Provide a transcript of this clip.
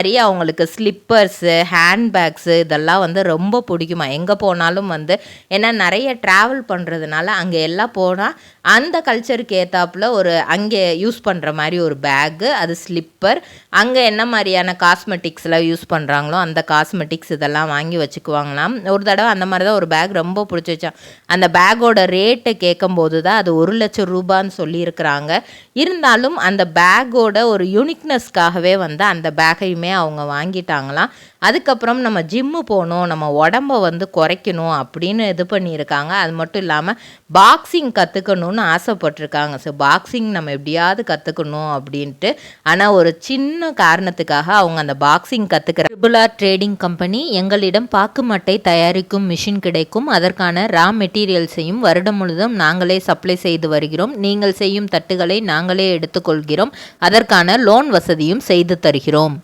நிறைய அவங்களுக்கு slippers, handbags இதெல்லாம் வந்து ரொம்ப பிடிக்குமா. எங்கே போனாலும் வந்து ஏன்னா நிறைய ட்ராவல் பண்ணுறதுனால அங்கே எல்லாம் போனால் அந்த கல்ச்சருக்கு ஏற்றாப்புல ஒரு அங்கே யூஸ் பண்ணுற மாதிரி ஒரு பேக்கு, அது ஸ்லிப்பர், அங்கே என்ன மாதிரியான காஸ்மெட்டிக்ஸ்லாம் யூஸ் பண்ணுறாங்களோ அந்த காஸ்மெட்டிக்ஸ் இதெல்லாம் வாங்கி வச்சுக்குவாங்களாம். ஒரு தடவை அந்த மாதிரி தான் ஒரு பேக் ரொம்ப பிடிச்சிச்சா. அந்த பேக்கோட ரேட்டை கேட்கும்போது தான் அது 1,00,000 ரூபான்னு சொல்லியிருக்கிறாங்க. இருந்தாலும் அந்த பேக்கோட ஒரு யூனிக்னஸ்க்காகவே வந்து அந்த பேக்கையுமே அவங்க வாங்கிட்டாங்களாம். அதுக்கப்புறம் நம்ம ஜிம்மு போகணும், நம்ம உடம்ப வந்து குறைக்கணும் அப்படின்னு இது பண்ணியிருக்காங்க. அது மட்டும் இல்லாமல் பாக்ஸிங் கற்றுக்கணும்னு ஆசைப்பட்டிருக்காங்க. ஸோ பாக்ஸிங் நம்ம எப்படியாவது கற்றுக்கணும் அப்படின்ட்டு. ஆனால் ஒரு சின்ன காரணத்துக்காக அவங்க அந்த பாக்ஸிங் கற்றுக்கிற ட்ரிபிள்-ஆர் ட்ரேடிங் கம்பெனி எங்களிடம் பாக்கு மட்டை தயாரிக்கும் மிஷின் கிடைக்கும், அதற்கான ரா மெட்டீரியல்ஸையும் வருடம் முழுதும் நாங்களே சப்ளை செய்து வருகிறோம், நீங்கள் செய்யும் தட்டுகளை நாங்களே எடுத்துக்கொள்கிறோம், அதற்கான லோன் வசதியும் செய்து தருகிறோம்.